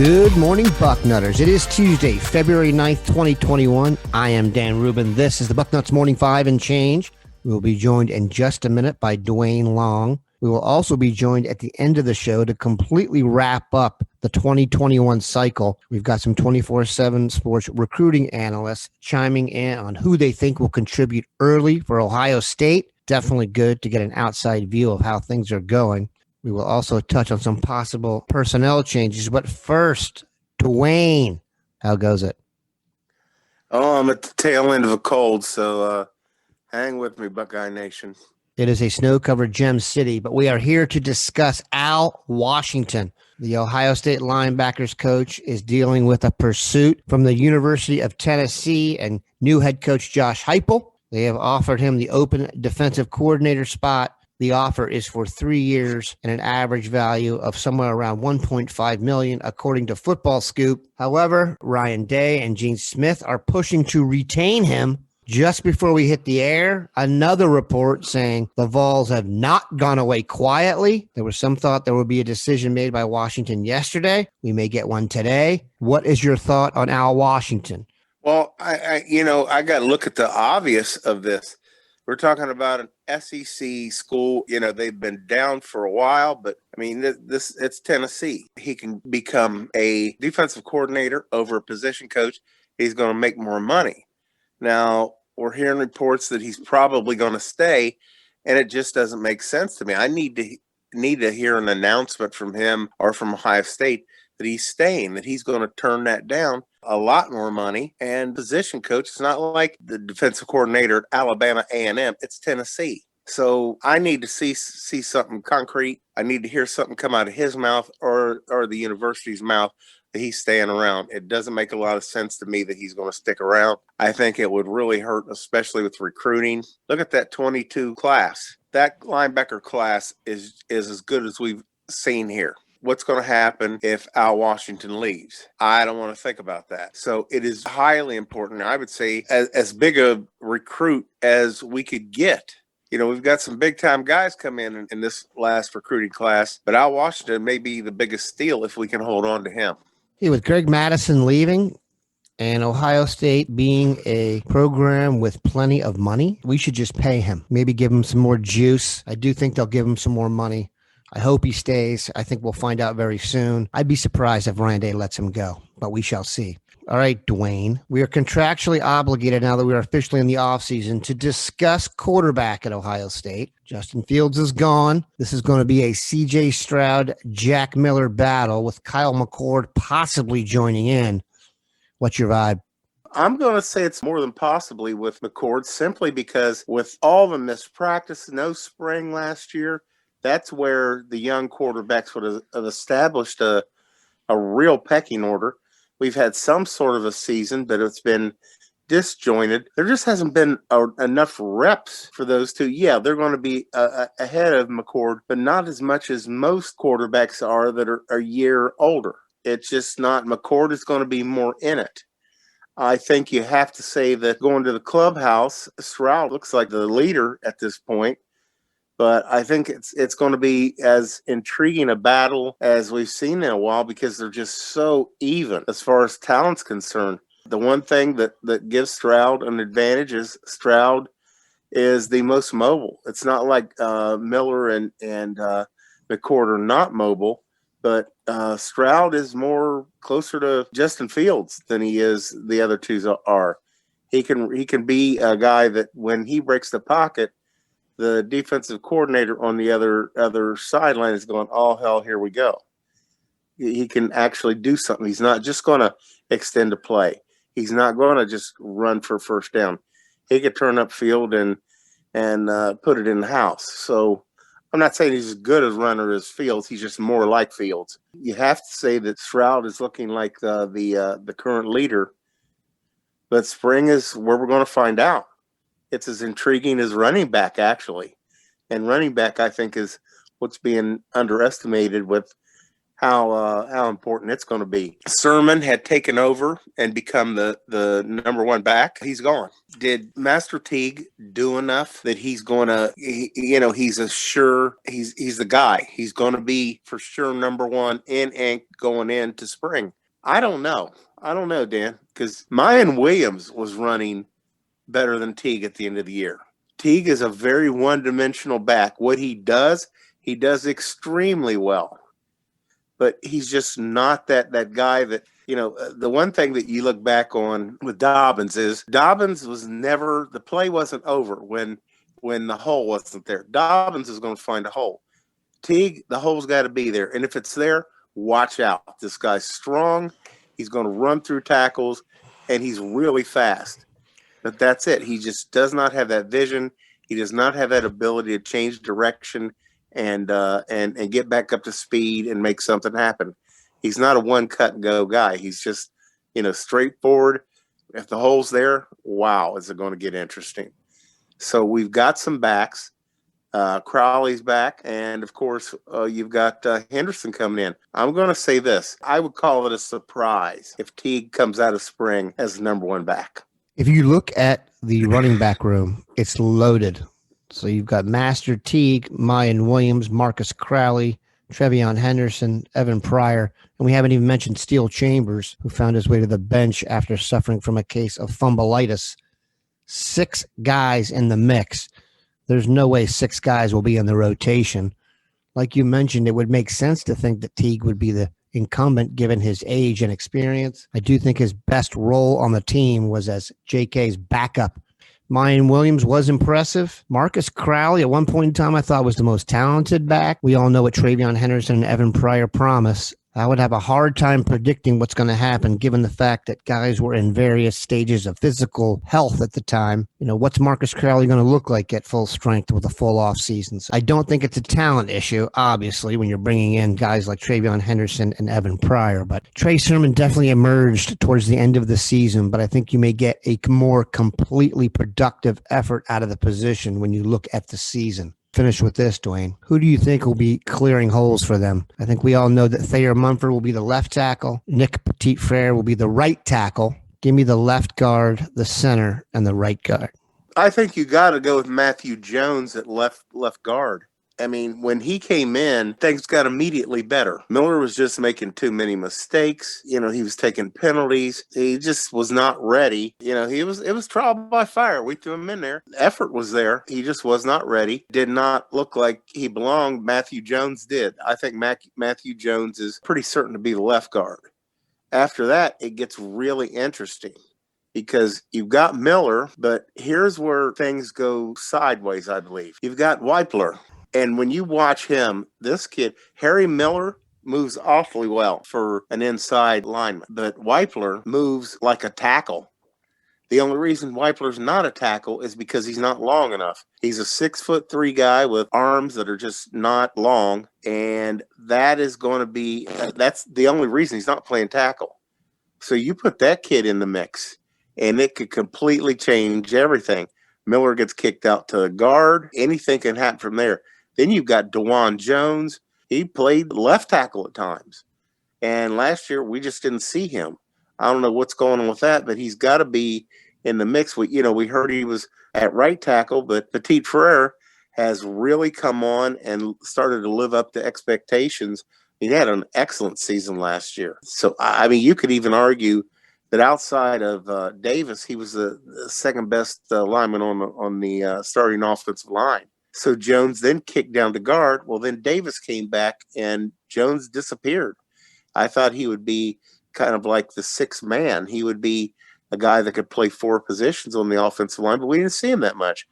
Good morning, Bucknutters. It is Tuesday, February 9th, 2021. I am Dan Rubin. This is the Bucknuts Morning 5 and change. We will be joined in just a minute by Duane Long. We will also be joined at the end of the show to completely wrap up the 2021 cycle. We've got some 24/7 sports recruiting analysts chiming in on who they think will contribute early for Ohio State. Definitely good to get an outside view of how things are going. We will also touch on some possible personnel changes. But first, Duane, how goes it? Oh, I'm at the tail end of a cold, so hang with me, Buckeye Nation. It is a snow-covered Gem City, but we are here to discuss Al Washington. The Ohio State linebackers coach is dealing with a pursuit from the University of Tennessee and new head coach Josh Heupel. They have offered him the open defensive coordinator spot. The offer is for 3 years and an average value of somewhere around $1.5 million, according to Football Scoop. However, Ryan Day and Gene Smith are pushing to retain him. Just before we hit the air, another report saying the Vols have not gone away quietly. There was some thought there would be a decision made by Washington yesterday. We may get one today. What is your thought on Al Washington? Well, I got to look at the obvious of this. We're talking about an SEC school. They've been down for a while, but I mean, it's Tennessee. He can become a defensive coordinator over a position coach. He's going to make more money. Now, we're hearing reports that he's probably going to stay, and it just doesn't make sense to me. I need to hear an announcement from him or from Ohio State that he's staying, that he's going to turn that down. A lot more money, and position coach. It's not like the defensive coordinator at Alabama A&M. It's Tennessee. So I need to see something concrete. I need to hear something come out of his mouth or the university's mouth that he's staying around. It doesn't make a lot of sense to me that he's going to stick around. I think it would really hurt, especially with recruiting. Look at that 22 class. That linebacker class is as good as we've seen here. What's going to happen if Al Washington leaves? I don't want to think about that. So it is highly important. I would say as big a recruit as we could get. We've got some big-time guys come in this last recruiting class, but Al Washington may be the biggest steal if we can hold on to him. Yeah, with Greg Madison leaving and Ohio State being a program with plenty of money, we should just pay him. Maybe give him some more juice. I do think they'll give him some more money. I hope he stays. I think we'll find out very soon. I'd be surprised if Ryan Day lets him go, but we shall see. All right, Duane, we are contractually obligated now that we are officially in the offseason to discuss quarterback at Ohio State. Justin Fields is gone. This is going to be a C.J. Stroud, Jack Miller battle with Kyle McCord possibly joining in. What's your vibe? I'm going to say it's more than possibly with McCord, simply because with all the missed practice, no spring last year, that's where the young quarterbacks would have established a real pecking order. We've had some sort of a season, but it's been disjointed. There just hasn't been enough reps for those two. Yeah, they're going to be ahead of McCord, but not as much as most quarterbacks are that are a year older. It's just not. McCord is going to be more in it. I think you have to say that going to the clubhouse, Stroud looks like the leader at this point. But I think it's going to be as intriguing a battle as we've seen in a while because they're just so even as far as talent's concerned. The one thing that gives Stroud an advantage is Stroud is the most mobile. It's not like Miller and McCord are not mobile, but Stroud is more closer to Justin Fields than he is the other two are. He can be a guy that when he breaks the pocket, the defensive coordinator on the other sideline is going, oh, hell, here we go. He can actually do something. He's not just going to extend a play. He's not going to just run for first down. He could turn up field and put it in the house. So I'm not saying he's as good as runner as Fields. He's just more like Fields. You have to say that Stroud is looking like the current leader, but spring is where we're going to find out. It's as intriguing as running back, actually. And running back, I think, is what's being underestimated with how important it's going to be. Sermon had taken over and become the number one back. He's gone. Did Master Teague do enough that he's going to, he's the guy. He's going to be for sure number one in ink going into spring. I don't know, Dan, because Mayan Williams was running better than Teague at the end of the year. Teague is a very one-dimensional back. What he does extremely well. But he's just not that guy that, the one thing that you look back on with Dobbins is Dobbins was never, the play wasn't over when the hole wasn't there. Dobbins is going to find a hole. Teague, the hole's got to be there. And if it's there, watch out. This guy's strong. He's going to run through tackles, and he's really fast. But that's it. He just does not have that vision. He does not have that ability to change direction and get back up to speed and make something happen. He's not a one cut and go guy. He's just, straightforward. If the hole's there, wow, is it going to get interesting? So we've got some backs. Crowley's back, and of course, you've got Henderson coming in. I'm going to say this. I would call it a surprise if Teague comes out of spring as the number one back. If you look at the running back room, it's loaded. So you've got Master Teague, Mayan Williams, Marcus Crowley, TreVeyon Henderson, Evan Pryor, and we haven't even mentioned Steele Chambers, who found his way to the bench after suffering from a case of fumbleitis. 6 guys in the mix. There's no way 6 guys will be in the rotation. Like you mentioned, it would make sense to think that Teague would be the incumbent given his age and experience. I do think his best role on the team was as JK's backup. Mayan Williams was impressive. Marcus Crowley, at one point in time, I thought was the most talented back. We all know what TreVeyon Henderson and Evan Pryor promise. I would have a hard time predicting what's going to happen given the fact that guys were in various stages of physical health at the time. What's Marcus Crowley going to look like at full strength with a full off season? So I don't think it's a talent issue, obviously, when you're bringing in guys like TreVeyon Henderson and Evan Pryor. But Trey Sermon definitely emerged towards the end of the season, but I think you may get a more completely productive effort out of the position when you look at the season. Finish with this, Duane. Who do you think will be clearing holes for them? I think we all know that Thayer Mumford will be the left tackle. Nick Petit-Frere will be the right tackle. Give me the left guard, the center, and the right guard. I think you got to go with Matthew Jones at left guard. I mean, when he came in, things got immediately better. Miller was just making too many mistakes. He was taking penalties. He just was not ready. It was trial by fire. We threw him in there. The effort was there. He just was not ready. Did not look like he belonged. Matthew Jones did. I think Matthew Jones is pretty certain to be the left guard. After that, it gets really interesting because you've got Miller, but here's where things go sideways, I believe. You've got Heupel. And when you watch him, this kid, Harry Miller, moves awfully well for an inside lineman. But Heupel moves like a tackle. The only reason Heupler's not a tackle is because he's not long enough. He's a 6'3" guy with arms that are just not long. And that is going to be, that's the only reason he's not playing tackle. So you put that kid in the mix, and it could completely change everything. Miller gets kicked out to guard. Anything can happen from there. Then you've got Duane Jones. He played left tackle at times. And last year, we just didn't see him. I don't know what's going on with that, but he's got to be in the mix. We heard he was at right tackle, but Petit-Frere has really come on and started to live up to expectations. He had an excellent season last year. So, I mean, you could even argue that outside of Davis, he was the second best lineman on the starting offensive line. So Jones then kicked down to guard. Well, then Davis came back and Jones disappeared. I thought he would be kind of like the sixth man. He would be a guy that could play 4 positions on the offensive line, but we didn't see him that much.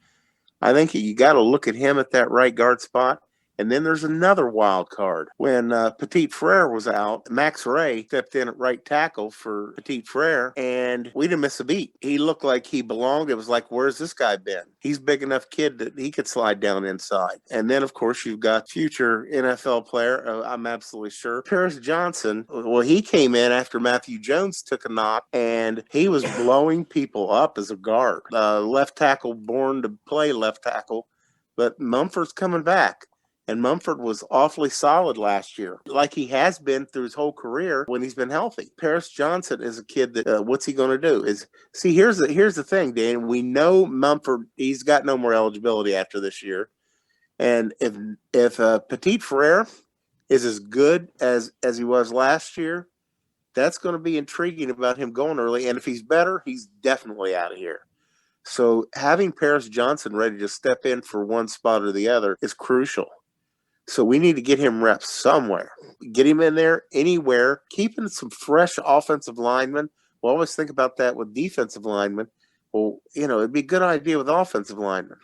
I think you got to look at him at that right guard spot. And then there's another wild card. When Petit-Frere was out, Max Ray stepped in at right tackle for Petit-Frere, and we didn't miss a beat. He looked like he belonged. It was like, where's this guy been? He's a big enough kid that he could slide down inside. And then, of course, you've got future NFL player, I'm absolutely sure, Paris Johnson. Well, he came in after Matthew Jones took a knock, and he was blowing people up as a guard. Left tackle, born to play left tackle, but Mumford's coming back. And Mumford was awfully solid last year, like he has been through his whole career when he's been healthy. Paris Johnson is a kid that, what's he going to do? Here's the thing, Dan. We know Mumford, he's got no more eligibility after this year. And if Petit Frere is as good as he was last year, that's going to be intriguing about him going early. And if he's better, he's definitely out of here. So having Paris Johnson ready to step in for one spot or the other is crucial. So we need to get him reps somewhere. Get him in there anywhere. Keeping some fresh offensive linemen. We always think about that with defensive linemen. Well, it'd be a good idea with offensive linemen.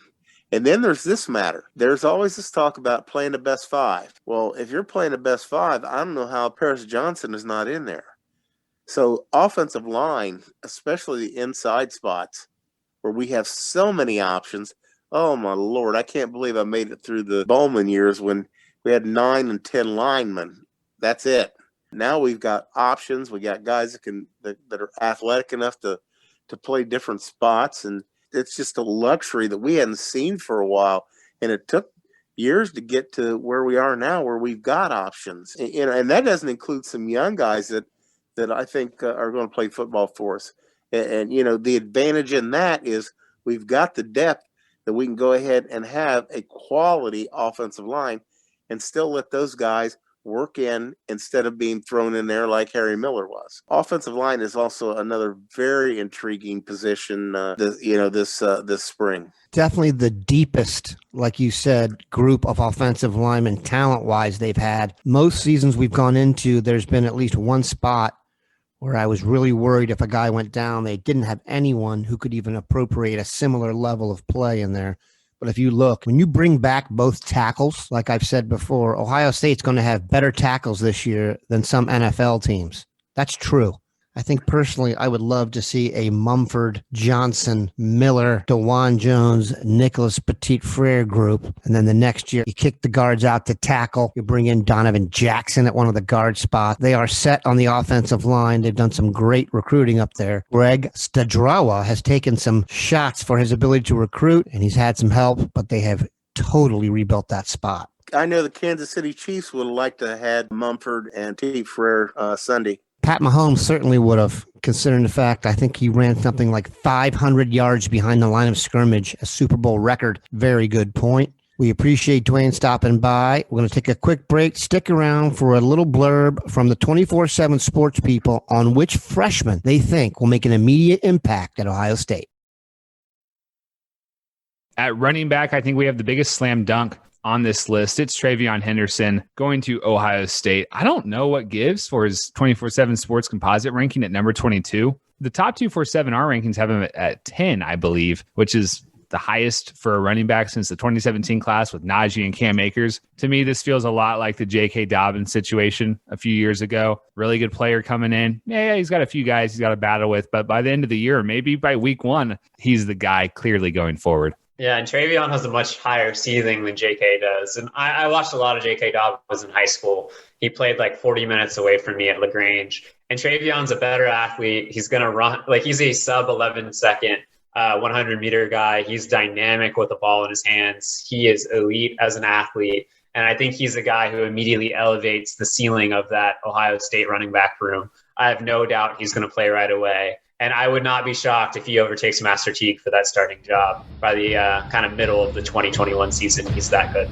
And then there's this matter. There's always this talk about playing the best five. Well, if you're playing the best five, I don't know how Paris Johnson is not in there. So offensive line, especially the inside spots, where we have so many options. Oh, my Lord, I can't believe I made it through the Bowman years when we had 9 and 10 linemen. That's it. Now we've got options. We got guys that are athletic enough to play different spots, and it's just a luxury that we hadn't seen for a while. And it took years to get to where we are now, where we've got options. And that doesn't include some young guys that I think are going to play football for us. And the advantage in that is we've got the depth that we can go ahead and have a quality offensive line and still let those guys work in instead of being thrown in there like Harry Miller was. Offensive line is also another very intriguing position this spring. Definitely the deepest, like you said, group of offensive linemen talent-wise they've had. Most seasons we've gone into, there's been at least one spot where I was really worried if a guy went down, they didn't have anyone who could even appropriate a similar level of play in there. But if you look, when you bring back both tackles, like I've said before, Ohio State's going to have better tackles this year than some NFL teams. That's true. I think personally, I would love to see a Mumford, Johnson, Miller, DeJuan Jones, Nicholas Petit Frere group. And then the next year, you kick the guards out to tackle. You bring in Donovan Jackson at one of the guard spots. They are set on the offensive line. They've done some great recruiting up there. Greg Stadrawa has taken some shots for his ability to recruit, and he's had some help, but they have totally rebuilt that spot. I know the Kansas City Chiefs would have liked to have had Mumford and Petit Frere Sunday. Pat Mahomes certainly would have, considering the fact I think he ran something like 500 yards behind the line of scrimmage, a Super Bowl record. Very good point. We appreciate Duane stopping by. We're going to take a quick break. Stick around for a little blurb from the 24/7 sports people on which freshmen they think will make an immediate impact at Ohio State. At running back, I think we have the biggest slam dunk on this list. It's TreVeyon Henderson going to Ohio State. I don't know what gives for his 24/7 sports composite ranking at number 22. The top 247R rankings have him at 10, I believe, which is the highest for a running back since the 2017 class with Najee and Cam Akers. To me, this feels a lot like the J.K. Dobbins situation a few years ago. Really good player coming in. Yeah, he's got a few guys he's got to battle with, but by the end of the year, maybe by week 1, he's the guy clearly going forward. Yeah, and TreVeyon has a much higher ceiling than J.K. does. And I watched a lot of J.K. Dobbins in high school. He played like 40 minutes away from me at LaGrange. And TreVeyon's a better athlete. He's going to run, he's a sub 11 second 100-meter guy. He's dynamic with the ball in his hands. He is elite as an athlete. And I think he's a guy who immediately elevates the ceiling of that Ohio State running back room. I have no doubt he's going to play right away. And I would not be shocked if he overtakes Master Teague for that starting job by the kind of middle of the 2021 season. He's that good.